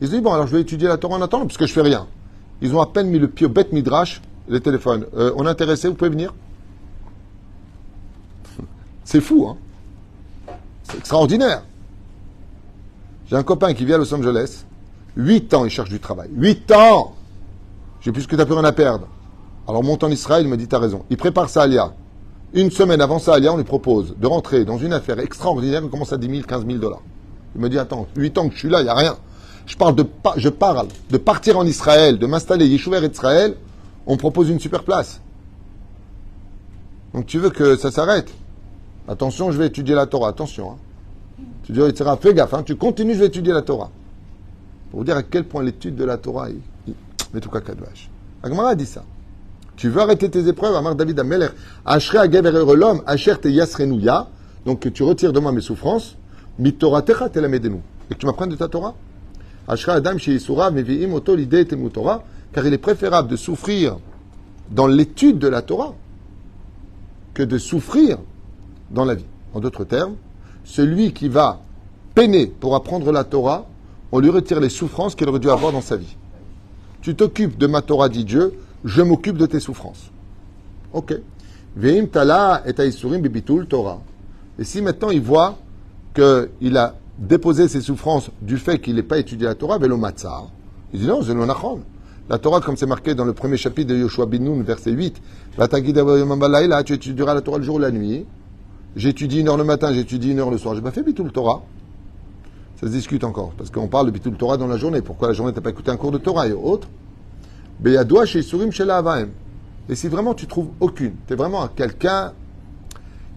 Ils ont dit, bon, alors je vais étudier la Torah en attendant, parce que je fais rien. Ils ont à peine mis le pied au Beth Midrash, les téléphones. On est intéressé, vous pouvez venir? C'est fou, hein? C'est extraordinaire. J'ai un copain qui vit à Los Angeles. 8 ans, il cherche du travail. 8 ans! J'ai plus que t'as plus rien à perdre. Alors, monte en Israël, il me dit, t'as raison. Il prépare sa alia. Une semaine avant sa alia, on lui propose de rentrer dans une affaire extraordinaire. Il commence à 10 000, 15 000 $. Il me dit, attends, 8 ans que je suis là, il n'y a rien. Je parle de partir en Israël, de m'installer Yeshuver Israël. On me propose une super place. Donc, tu veux que ça s'arrête? Attention, je vais étudier la Torah. Attention. Hein. Tu dis, fais gaffe. Hein. Tu continues, je vais étudier la Torah. Pour vous dire à quel point l'étude de la Torah met tout caca de vache. Agmara a dit ça. Tu veux arrêter tes épreuves, Amar David Ameler, Ashre Agever Erolom, Asher Te Yasrenuya, donc que tu retires de moi mes souffrances, Mitora Techa Telamedenu, et que tu m'apprennes de ta Torah. Ashra Adam She Yisura, Meviim Oto Lidei Temu Torah, car il est préférable de souffrir dans l'étude de la Torah que de souffrir dans la vie. En d'autres termes, celui qui va peiner pour apprendre la Torah, on lui retire les souffrances qu'il aurait dû avoir dans sa vie. Tu t'occupes de ma Torah, dit Dieu, je m'occupe de tes souffrances. Ok. Ve'im tala et aisurim bibitul Torah. Et si maintenant il voit qu'il a déposé ses souffrances du fait qu'il n'ait pas étudié la Torah, velo matzah, il dit non, c'est non achon. La Torah, comme c'est marqué dans le premier chapitre de Yoshua bin Nun, verset 8, tu étudieras la Torah le jour ou la nuit. J'étudie 1 heure le matin, j'étudie 1 heure le soir. J'ai pas fait bitul Torah. Ça se discute encore, parce qu'on parle de bitul Torah dans la journée. Pourquoi la journée t'as pas écouté un cours de Torah et autres? Beyadoua chez Surim chez la Avaim. Et si vraiment tu trouves aucune, tu es vraiment quelqu'un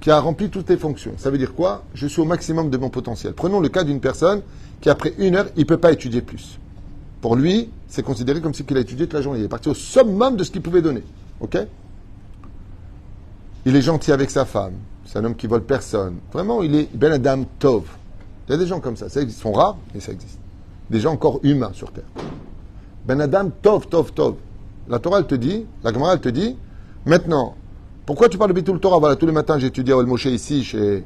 qui a rempli toutes tes fonctions. Ça veut dire quoi? Je suis au maximum de mon potentiel. Prenons le cas d'une personne qui après 1 heure, il ne peut pas étudier plus. Pour lui, c'est considéré comme si il a étudié toute la journée. Il est parti au summum de ce qu'il pouvait donner. Ok? Il est gentil avec sa femme. C'est un homme qui vole personne. Vraiment, il est Ben Adam Tov. Il y a des gens comme ça. Ça existe. Ils sont rares, mais ça existe. Des gens encore humains sur Terre. Ben Adam Tov, Tov, Tov. La Torah, elle te dit, la Gemara, elle te dit, maintenant, pourquoi tu parles de Bitul Torah? Voilà, tous les matins, j'étudie à Ol Moshe ici, chez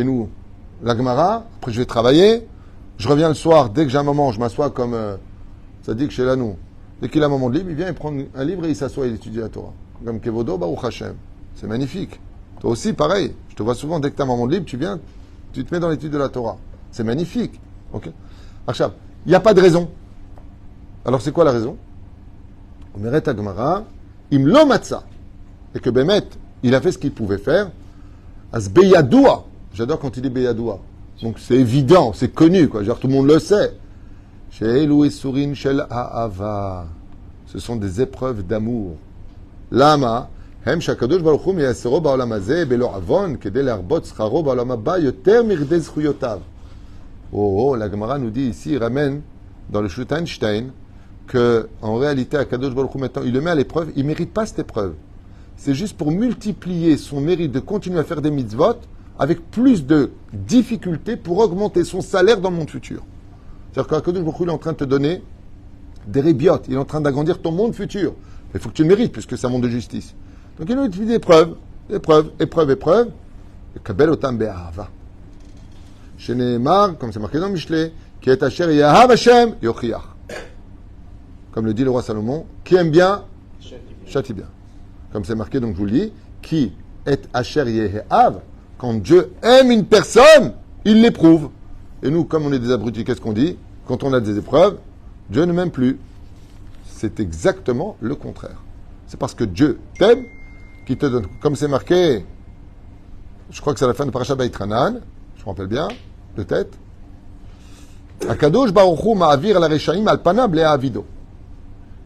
nous, la Gemara. Après, je vais travailler. Je reviens le soir. Dès que j'ai un moment, je m'assois comme ça dit que chez nous. Dès qu'il a un moment de libre, il vient, il prend un livre et il s'assoit et il étudie la Torah. Comme Kevodo, Baruch Hashem. C'est magnifique. Toi aussi, pareil. Je te vois souvent, dès que tu as un moment de libre, tu viens, tu te mets dans l'étude de la Torah. C'est magnifique. Ok? Achab, il n'y a pas de raison. Alors, c'est quoi la raison? Omeret Agmara, im lo matza. Et que Bémet, il a fait ce qu'il pouvait faire. As beyadoua. J'adore quand il dit beyadoua. Donc, c'est évident, c'est connu, quoi. Genre, tout le monde le sait. Shel ou Esurin shel ha'ava. Ce sont des épreuves d'amour. Lama. הם שהקדוש ברוך הוא מייסרו בעולם הזה בלא עוון כדי להרבות שכרו בעולם הבא יותר מרדי זכויותיו. La Gemara nous dit ici, il ramène dans le Schuteinstein que en réalité, Akadosh Baruch Hu maintenant, il le met à l'épreuve, il ne mérite pas cette épreuve. C'est juste pour multiplier son mérite de continuer à faire des mitzvot avec plus de difficultés pour augmenter son salaire dans le monde futur. C'est-à-dire qu'Akadosh Baruch Hu est en train de te donner des rébiotes, il est en train d'agrandir ton monde futur. Il faut que tu le mérites, puisque c'est un monde de justice. Donc il nous utilise épreuve, épreuve, épreuve, épreuve. Et kabel otam be'ahava. Chez Nehemar, comme c'est marqué dans Michelet, qui est asher yahav Hashem yochiach. Comme le dit le roi Salomon, qui aime bien, châtie bien. Comme c'est marqué, donc je vous le dis, qui est asher yahav, quand Dieu aime une personne, il l'éprouve. Et nous, comme on est des abrutis, qu'est-ce qu'on dit? Quand on a des épreuves, Dieu ne m'aime plus. C'est exactement le contraire. C'est parce que Dieu t'aime qu'il te donne. Comme c'est marqué, je crois que c'est à la fin de Parashat Vaïtranan, je me rappelle bien, de tête. Akadosh Baruch Hu ma'avir la rechaim al panam le'avido.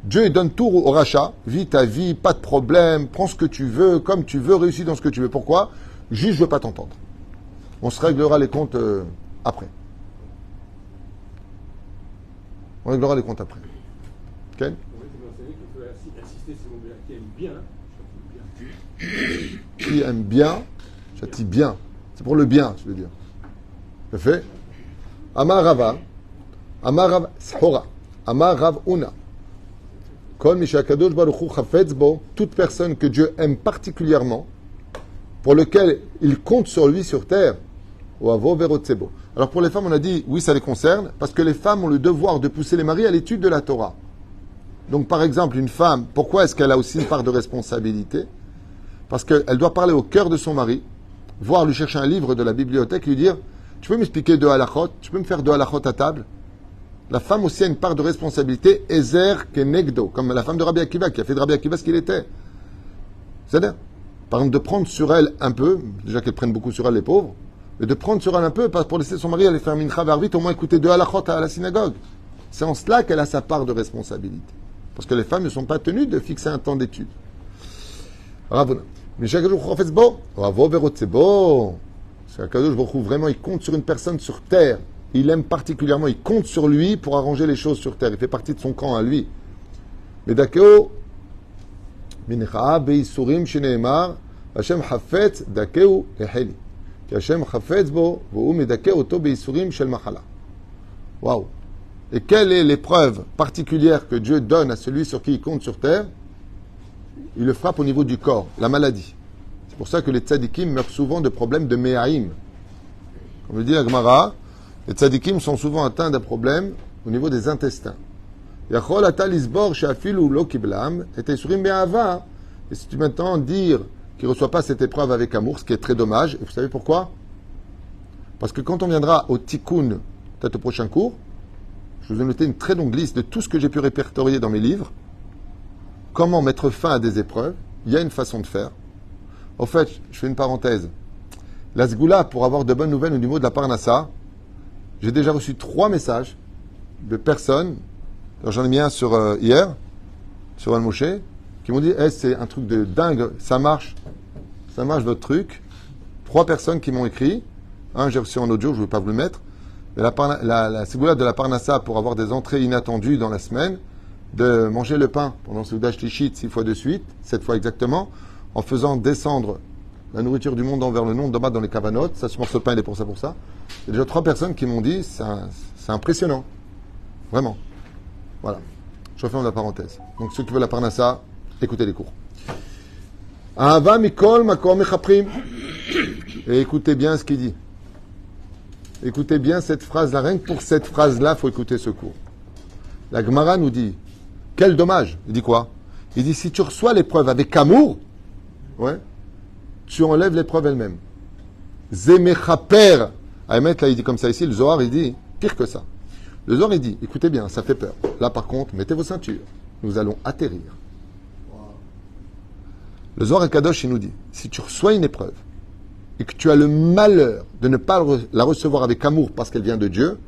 Dieu il donne tout au rachat. Vis ta vie, pas de problème, prends ce que tu veux, comme tu veux, réussis dans ce que tu veux. Pourquoi? Juste, je veux pas t'entendre. On se réglera les comptes après. On réglera les comptes après. Ok? On va enseigner qu'il faut insister sur mon bien qui aime bien. Qui aime bien, châtie bien. C'est pour le bien, je veux dire. C'est fait. Amar Rava, Amar Rav Sahora, Amar Rav Una. Kol Mishakadosh Baruch Hu Chafetz Bo, toute personne que Dieu aime particulièrement, pour lequel il compte sur lui sur terre, ou avo verotsebo. Alors pour les femmes, on a dit, oui, ça les concerne, parce que les femmes ont le devoir de pousser les maris à l'étude de la Torah. Donc par exemple, une femme, pourquoi est-ce qu'elle a aussi une part de responsabilité? Parce qu'elle doit parler au cœur de son mari, voire lui chercher un livre de la bibliothèque et lui dire, tu peux m'expliquer deux halachot, tu peux me faire deux halachot à table? La femme aussi a une part de responsabilité, Ezer Kenegdo, comme la femme de Rabbi Akiva, qui a fait de Rabbi Akiva ce qu'il était. C'est-à-dire, par exemple, de prendre sur elle un peu, déjà qu'elle prenne beaucoup sur elle, les pauvres, mais de prendre sur elle un peu, pour laisser son mari aller faire mincha vervit, au moins écouter deux halachot à la synagogue. C'est en cela qu'elle a sa part de responsabilité. Parce que les femmes ne sont pas tenues de fixer un temps d'étude. Ravona. Mais chaque jour, on fait ce beau. Bravo, Véro, c'est beau. C'est un jour, vraiment, il compte sur une personne sur terre. Il aime particulièrement, il compte sur lui pour arranger les choses sur terre. Il fait partie de son camp à lui. Mais dakeo, mincha beisurim sheneemar, Hashem hafetz dakeu eheli. Ki Hashem hafetz bo, v'u medakeu oto beisurim shel machala. Waouh. Et quelle est l'épreuve particulière que Dieu donne à celui sur qui il compte sur terre? Il le frappe au niveau du corps, la maladie. C'est pour ça que les tzadikim meurent souvent de problèmes de méhaïm. Comme le dit la Gemara, les tzadikim sont souvent atteints d'un problème au niveau des intestins. Yachol atal isbor she'afilu lo kiblam et esurim be'ava. Et si tu maintenant dire qu'il ne reçoit pas cette épreuve avec amour, ce qui est très dommage, et vous savez pourquoi? Parce que quand on viendra au tikkun, peut-être au prochain cours, je vous ai noté une très longue liste de tout ce que j'ai pu répertorier dans mes livres. Comment mettre fin à des épreuves? Il y a une façon de faire. Au fait, je fais une parenthèse. La Sgoula, pour avoir de bonnes nouvelles au niveau de la Parnassa, j'ai déjà reçu 3 messages de personnes, alors j'en ai mis un sur hier, sur Al Moshe, qui m'ont dit c'est un truc de dingue, ça marche votre truc. 3 personnes qui m'ont écrit, un j'ai reçu en audio, je ne veux pas vous le mettre, mais la Sgoula de la Parnassa, pour avoir des entrées inattendues dans la semaine, de manger le pain pendant ce Soudash Tishit 6 fois de suite, 7 fois exactement, en faisant descendre la nourriture du monde envers le monde d'en bas dans les cavanotes. Ça, ce morceau de pain, il est pour ça, pour ça. Il y a déjà 3 personnes qui m'ont dit, c'est impressionnant. Vraiment. Voilà. Je referme la parenthèse. Donc, ceux qui veulent la Parnassa, écoutez les cours. Ahava mikol makom mechaprim. Et écoutez bien ce qu'il dit. Écoutez bien cette phrase-là. Rien que pour cette phrase-là, il faut écouter ce cours. La Gemara nous dit, quel dommage. Il dit quoi? Il dit, si tu reçois l'épreuve avec amour, ouais, tu enlèves l'épreuve elle-même. Zemechaper. Ahmet, là, il dit comme ça ici, le Zohar, il dit, pire que ça. Le Zohar, il dit, écoutez bien, ça fait peur. Là, par contre, mettez vos ceintures. Nous allons atterrir. Le Zohar Kadosh, il nous dit, si tu reçois une épreuve, et que tu as le malheur de ne pas la recevoir avec amour parce qu'elle vient de Dieu,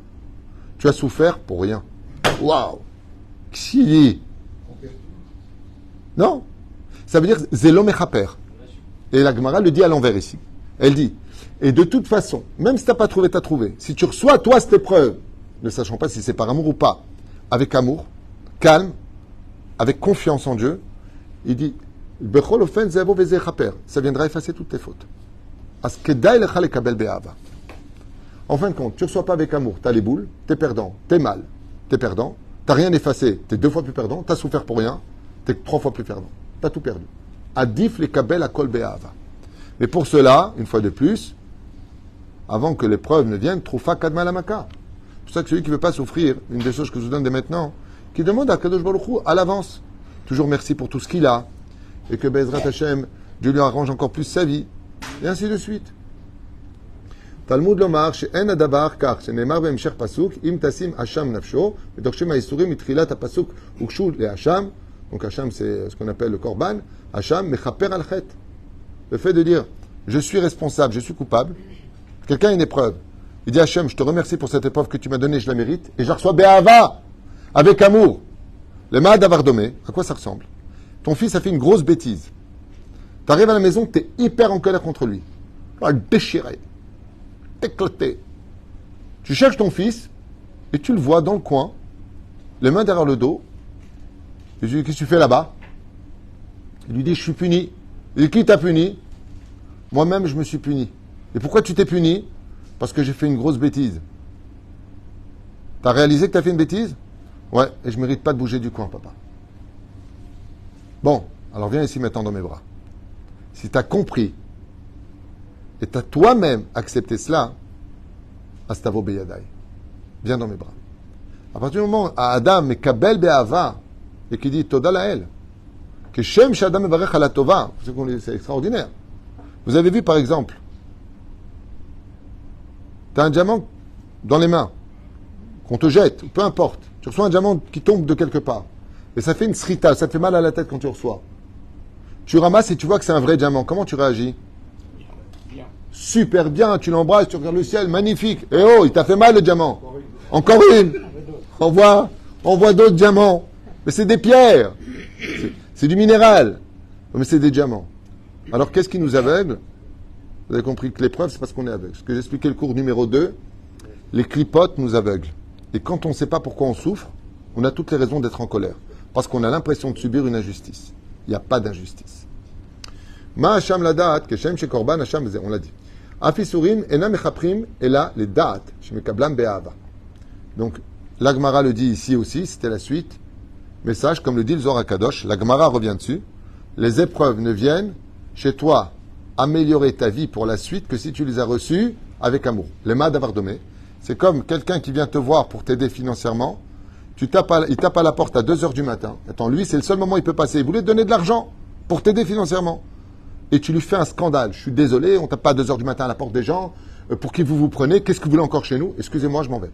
tu as souffert pour rien. Waouh! Qui? Non? Ça veut dire Zelo Mechaper. Et la Gemara le dit à l'envers ici. Elle dit, et de toute façon, même si tu n'as pas trouvé, tu as trouvé. Si tu reçois, toi, cette épreuve, ne sachant pas si c'est par amour ou pas, avec amour, calme, avec confiance en Dieu, il dit, ça viendra effacer toutes tes fautes. En fin de compte, tu ne reçois pas avec amour, tu as les boules, tu es perdant, tu es mal, tu es perdant, tu n'as rien effacé, tu es 2 fois plus perdant, tu as souffert pour rien, tu tu es 3 fois plus fervent. Tu as tout perdu. Adif les kabel à kol be'ava. Mais pour cela, une fois de plus, avant que l'épreuve ne vienne, troufa kadma lamaka. C'est pour ça que celui qui ne veut pas souffrir, une des choses que je vous donne dès maintenant, qui demande à Kadosh Baruch Hu à l'avance. Toujours merci pour tout ce qu'il a. Et que Bezrat Hashem, Dieu lui arrange encore plus sa vie. Et ainsi de suite. Talmud lomar, she'en adabar kar, she'nemar be'emshech pasuk, im tasim hasham nafsho, v'dokshem ha'isurim mitchilat ha'pasuk ukshu le hasham. Donc hasham, c'est ce qu'on appelle le korban. Hasham, mechaper al chet. Le fait de dire, je suis responsable, je suis coupable. Quelqu'un a une épreuve. Il dit Hachem, je te remercie pour cette épreuve que tu m'as donnée, je la mérite, et je la reçois be'ava, avec amour. Le ma'ad avardomé, à quoi ça ressemble? Ton fils a fait une grosse bêtise. Tu arrives à la maison, tu es hyper en colère contre lui. Tu vas le déchirer, t'éclater. Tu cherches ton fils, et tu le vois dans le coin, les mains derrière le dos. Et tu lui dis, qu'est-ce que tu fais là-bas? Il lui dit, je suis puni. Il dit, qui t'a puni? Moi-même, je me suis puni. Et pourquoi tu t'es puni? Parce que j'ai fait une grosse bêtise. T'as réalisé que t'as fait une bêtise? Ouais, et je mérite pas de bouger du coin, papa. Bon, alors viens ici maintenant dans mes bras. Si t'as compris, et t'as toi-même accepté cela, Astavo Beyadai. Viens dans mes bras. À partir du moment où Adam est Kabel Be'ava, et qui dit Toda Lael, que Shem Shadam Evarech Ala Tova, c'est extraordinaire. Vous avez vu par exemple, tu as un diamant dans les mains, qu'on te jette, peu importe. Tu reçois un diamant qui tombe de quelque part. Et ça fait une srita, ça te fait mal à la tête quand tu reçois. Tu ramasses et tu vois que c'est un vrai diamant. Comment tu réagis? Bien. Super bien, tu l'embrasses, tu regardes le ciel, magnifique. Et oh, il t'a fait mal le diamant. Encore une. On voit d'autres diamants. Mais c'est des pierres. C'est du minéral. Mais c'est des diamants. Alors qu'est-ce qui nous aveugle? Vous avez compris que l'épreuve, c'est parce qu'on est aveugle. Ce que j'expliquais le cours numéro 2, les clipotes nous aveuglent. Et quand on ne sait pas pourquoi on souffre, on a toutes les raisons d'être en colère. Parce qu'on a l'impression de subir une injustice. Il n'y a pas d'injustice. Ma Hasham la da'at, keshem she korban Hasham, on l'a dit. Afisurim, ena mechaprim, et là, les da'at, shemekablam be'ava. Donc, l'Agmara le dit ici aussi, c'était la suite. Mais sache, comme le dit le Zohar HaKadosh, l'Agmara revient dessus, les épreuves ne viennent chez toi améliorer ta vie pour la suite que si tu les as reçues avec amour. Les ma'ad avardomé, c'est comme quelqu'un qui vient te voir pour t'aider financièrement. Il tape à la porte à 2h du matin. Attends, lui, c'est le seul moment où il peut passer. Il voulait te donner de l'argent pour t'aider financièrement. Et tu lui fais un scandale. Je suis désolé, on tape pas à 2h du matin à la porte des gens. Pour qui vous prenez? Qu'est-ce que vous voulez encore chez nous? Excusez-moi, je m'en vais.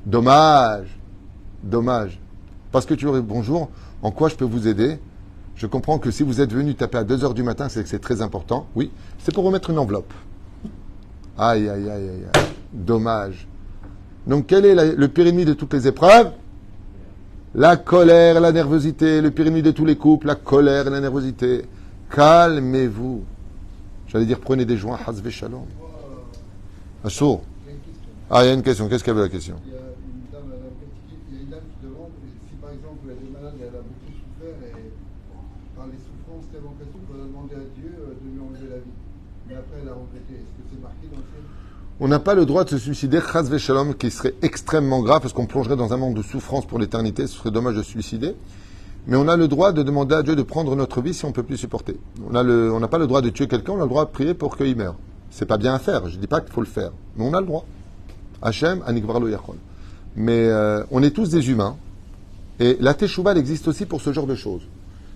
Dommage. Dommage. Parce que tu aurais bonjour, en quoi je peux vous aider? Je comprends que si vous êtes venu taper à 2h du matin, c'est que c'est très important. Oui, c'est pour remettre une enveloppe. Aïe, aïe, aïe, aïe, aïe. Dommage. Donc, quel est le pire ennemi de toutes les épreuves? La colère, la nervosité. Le pire ennemi de tous les couples, la colère et la nervosité. Calmez-vous. J'allais dire, prenez des joints. Hazve shalom. Assour. Ah, il y a une question. Qu'est-ce qu'il y avait la question? Il y a une dame qui demande si par exemple elle est malade et elle a beaucoup souffert et par les souffrances qu'elle en souffre, elle a demandé à Dieu de lui enlever la vie. Mais après elle a regretté. Est-ce que c'est marqué dans le ciel? On n'a pas le droit de se suicider, chas shalom, qui serait extrêmement grave, parce qu'on plongerait dans un monde de souffrance pour l'éternité, ce serait dommage de se suicider. Mais on a le droit de demander à Dieu de prendre notre vie si on ne peut plus supporter. On n'a pas le droit de tuer quelqu'un, on a le droit de prier pour qu'il meure. C'est pas bien à faire, je ne dis pas qu'il faut le faire, mais on a le droit. Hachem, anikvar lo yachol. Mais on est tous des humains, et la teshuva, elle existe aussi pour ce genre de choses.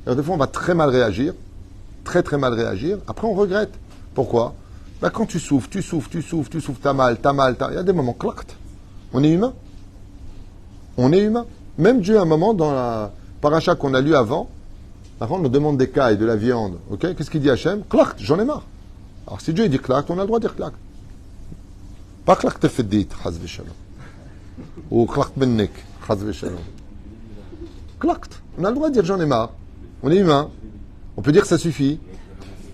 Alors des fois, on va très mal réagir, très très mal réagir, après on regrette. Pourquoi? Bah, quand tu souffres, t'as mal. Il y a des moments, clact. On est humain. On est humain. Même Dieu, à un moment, dans la paracha qu'on a lu avant, on nous demande des cailles, de la viande. Ok? Qu'est-ce qu'il dit Hachem? Clact, j'en ai marre. Alors si Dieu dit clact, on a le droit de dire clact. Pas clact tefedit, chazve shalom. Ou clact bennek, chazve shalom. Clact. On a le droit de dire j'en ai marre. On est humain. On peut dire que ça suffit.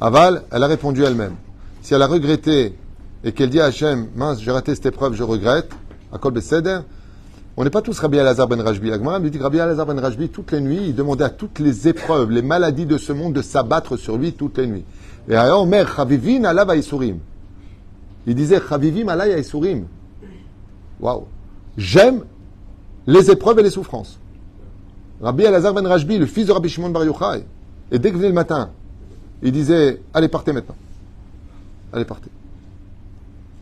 Aval, elle a répondu elle-même. Si elle a regretté et qu'elle dit à Hachem, mince, j'ai raté cette épreuve, je regrette, à Kol Beseder, on n'est pas tous Rabbi Elazar ben Rajbi. La Gemara lui dit que Rabbi Elazar ben Rajbi, toutes les nuits, il demandait à toutes les épreuves, les maladies de ce monde de s'abattre sur lui toutes les nuits. Et alors, Omer, Chavivin alav haïsurim. Il disait, Chavivim alay haïsurim. Waouh. J'aime les épreuves et les souffrances. Rabbi Elazar ben Rajbi, le fils de Rabbi Shimon Bar Yochai, et dès que venait le matin, il disait « Allez, partez maintenant. Allez, partez. »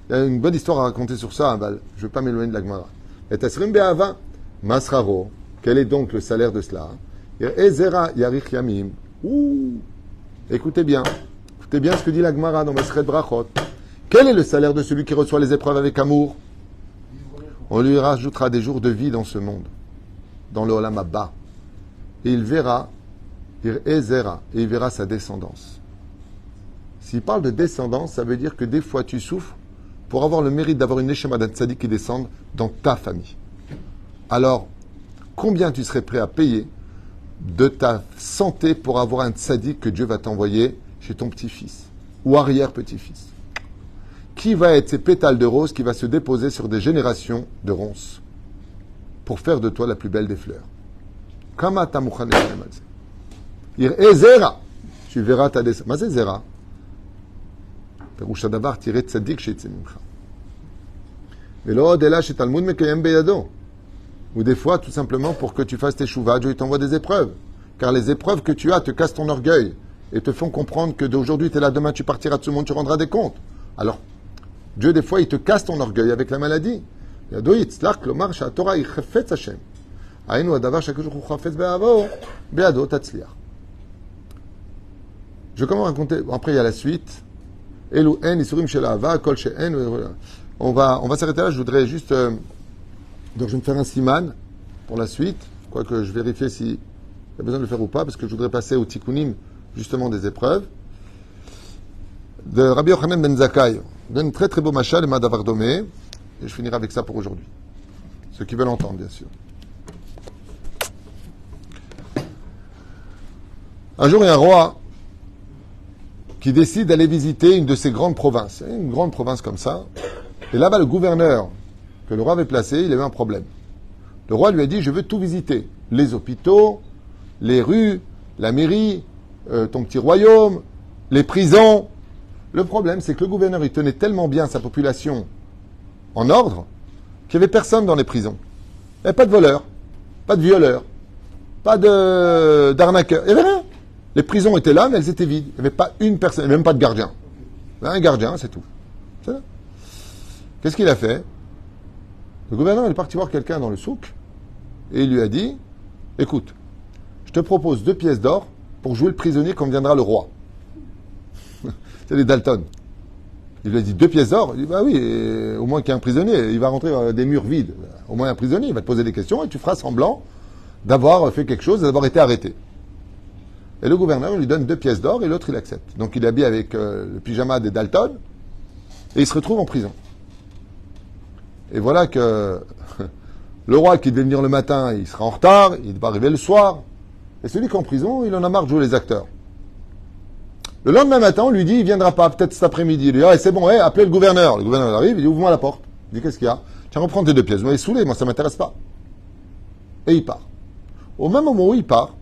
Il y a une bonne histoire à raconter sur ça, hein, je ne vais pas m'éloigner de la Gemara. Et Tasrim Be'ava, Masraro, quel est donc le salaire de cela? Ezera Yarich Yamim. Écoutez bien ce que dit la Gemara dans Masret Brachot. Quel est le salaire de celui qui reçoit les épreuves avec amour? On lui rajoutera des jours de vie dans ce monde, dans le Olam Abba. Et il verra, et il verra sa descendance. S'il parle de descendance, ça veut dire que des fois tu souffres pour avoir le mérite d'avoir une Neshama d'un tzaddik qui descende dans ta famille. Alors, combien tu serais prêt à payer de ta santé pour avoir un tzaddik que Dieu va t'envoyer chez ton petit-fils ou arrière-petit-fils? Qui va être ces pétales de rose qui va se déposer sur des générations de ronces pour faire de toi la plus belle des fleurs? Kama ta mouchan ir ezera, tu verras ta descendance. Mais c'est zera. Perusha davar tiré tzaddik chez tzemimcha. Mais l'odela chez Talmud mekayem beyado. Ou des fois, tout simplement, pour que tu fasses tes chouvas, Dieu t'envoie des épreuves. Car les épreuves que tu as te cassent ton orgueil et te font comprendre que d'aujourd'hui, tu es là, demain, tu partiras de ce monde, tu rendras des comptes. Alors, Dieu, des fois, il te casse ton orgueil avec la maladie. Je commence à raconter. Après, il y a la suite. On va s'arrêter là. Je voudrais juste. Donc, je vais me faire un siman pour la suite. Quoique je vérifie s'il y a besoin de le faire ou pas, parce que je voudrais passer au tikkunim, justement, des épreuves. De Rabbi Yochanan ben Zakkai. Donne un très très beau machal, le Madavar Domé. Et je finirai avec ça pour aujourd'hui. Ceux qui veulent entendre, bien sûr. Un jour, il y a un roi qui décide d'aller visiter une de ses grandes provinces. Une grande province comme ça. Et là-bas, le gouverneur que le roi avait placé, il avait un problème. Le roi lui a dit, je veux tout visiter. Les hôpitaux, les rues, la mairie, ton petit royaume, les prisons. Le problème, c'est que le gouverneur, il tenait tellement bien sa population en ordre qu'il n'y avait personne dans les prisons. Il n'y avait pas de voleurs, pas de violeurs, pas d'arnaqueurs. Il n'y avait rien. Les prisons étaient là, mais elles étaient vides. Il n'y avait pas une personne, il n'y avait même pas de gardien. Il y avait un gardien, c'est tout. C'est ça. Qu'est-ce qu'il a fait? Le gouverneur est parti voir quelqu'un dans le souk et il lui a dit, écoute, je te propose 2 pièces d'or pour jouer le prisonnier quand viendra le roi. C'est les Dalton. Il lui a dit 2 pièces d'or. Il dit, bah oui, au moins qu'il y ait un prisonnier. Il va rentrer dans des murs vides. Au moins un prisonnier, il va te poser des questions et tu feras semblant d'avoir fait quelque chose, d'avoir été arrêté. Et le gouverneur lui donne 2 pièces d'or et l'autre il accepte. Donc il est habillé avec le pyjama des Dalton et il se retrouve en prison. Et voilà que le roi qui devait venir le matin, il sera en retard, il va arriver le soir. Et celui qui est en prison, il en a marre de jouer les acteurs. Le lendemain matin, on lui dit, il viendra pas, peut-être cet après-midi. Il lui dit, ah, c'est bon, appelez le gouverneur. Le gouverneur arrive, il dit, ouvre-moi la porte. Il dit, qu'est-ce qu'il y a? Tiens, reprends tes 2 pièces. Vous m'avez saoulé, moi, ça m'intéresse pas. Et il part. Au même moment où il part,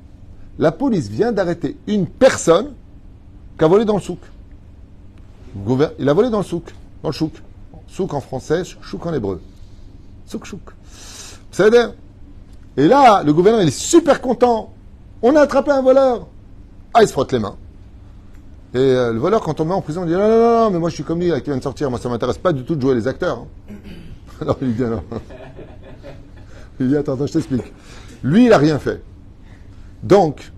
la police vient d'arrêter une personne qui a volé dans le souk. Il a volé dans le souk. Dans le chouk. Souk en français, chouk en hébreu. Souk, chouk. Vous savez? Et là, le gouverneur, il est super content. On a attrapé un voleur. Ah, il se frotte les mains. Et le voleur, quand on met en prison, il dit non, mais moi je suis comme lui qui vient de sortir, moi ça m'intéresse pas du tout de jouer les acteurs. Hein. Alors il dit non. Il dit attends, je t'explique. Lui, il a rien fait. Donc,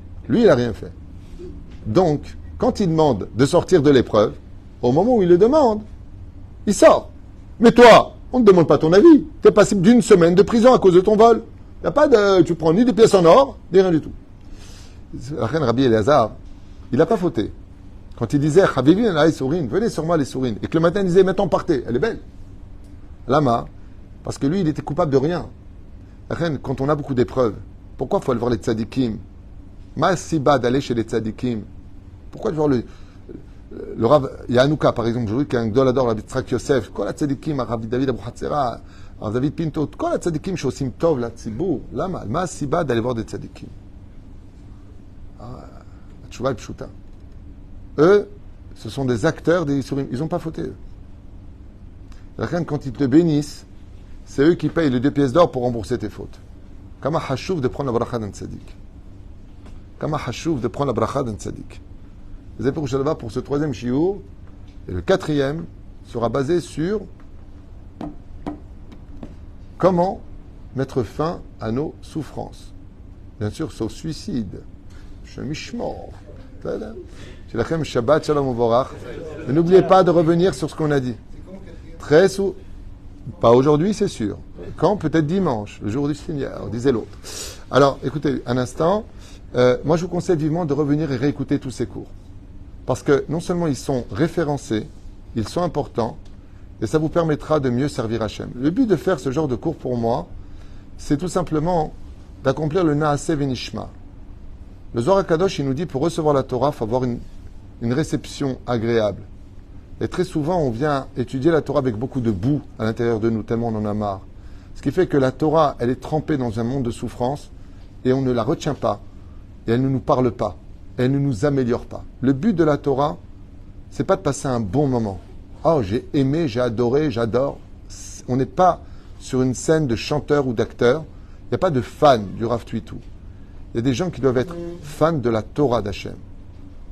quand il demande de sortir de l'épreuve, au moment où il le demande, il sort. Mais toi, on ne te demande pas ton avis. Tu es passible d'1 semaine de prison à cause de ton vol. Il n'y a pas de. Tu prends ni des pièces en or, ni rien du tout. La reine Rabbi Elazar, il n'a pas fauté. Quand il disait, venez sur moi les sourines, et que le matin il disait, maintenant partez, elle est belle. Lama, parce que lui, il était coupable de rien. La reine, quand on a beaucoup d'épreuves, pourquoi il faut aller voir les tzadikim? Masiba d'aller chez les tzadikim. Pourquoi voir le Rav Yanouka, par exemple, aujourd'hui, qui est un gdolador, Rav Yitzhak Yosef, כל הצדיקים, הרב דוד אבוחצירא, הרב דוד פינטו, כל הצדיקים שעושים טוב לציבור. למה? מה הסיבה d'aller voir des tzadikim? התשובה היא פשוטה. Eux, ce sont des acteurs des Isurim. Ils n'ont pas fauté, eux. La reine, quand ils te bénissent, c'est eux qui payent les 2 pièces d'or pour rembourser tes fautes. Kama hashuv de prendre la bracha d'un tzaddik. Kama hashuv de prendre la bracha d'un tzaddik. Les éprouves pour ce troisième shiur, et le quatrième sera basé sur comment mettre fin à nos souffrances. Bien sûr, sauf suicide. Shemishmor. Shalachem Shabbat Shalom Uvorach. Mais n'oubliez pas de revenir sur ce qu'on a dit. Très sous. Pas aujourd'hui, c'est sûr. Quand? Peut-être dimanche, le jour du Seigneur, disait l'autre. Alors, écoutez, un instant. Moi, je vous conseille vivement de revenir et réécouter tous ces cours. Parce que non seulement ils sont référencés, ils sont importants, et ça vous permettra de mieux servir Hachem. Le but de faire ce genre de cours pour moi, c'est tout simplement d'accomplir le Naaseh Venishma. Le Zohar HaKadosh, il nous dit, pour recevoir la Torah, il faut avoir une réception agréable. Et très souvent, on vient étudier la Torah avec beaucoup de boue à l'intérieur de nous, tellement on en a marre. Ce qui fait que la Torah, elle est trempée dans un monde de souffrance, et on ne la retient pas, et elle ne nous parle pas, et elle ne nous améliore pas. Le but de la Torah, c'est pas de passer un bon moment. Oh, j'ai aimé, j'ai adoré, j'adore. On n'est pas sur une scène de chanteur ou d'acteur. Il n'y a pas de fan du Rav Twitou. Il y a des gens qui doivent être fans de la Torah d'Hachem.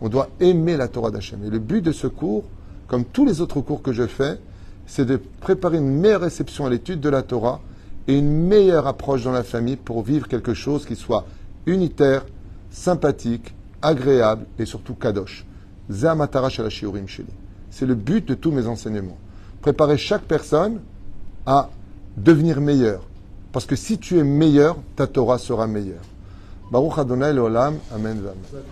On doit aimer la Torah d'Hachem. Et le but de ce cours, comme tous les autres cours que je fais, c'est de préparer une meilleure réception à l'étude de la Torah et une meilleure approche dans la famille pour vivre quelque chose qui soit unitaire, sympathique, agréable et surtout kadosh. Z'amatara shel hashiurim sheli. C'est le but de tous mes enseignements. Préparer chaque personne à devenir meilleur. Parce que si tu es meilleur, ta Torah sera meilleure. Baruch Adonai Leolam. Amen. Amen.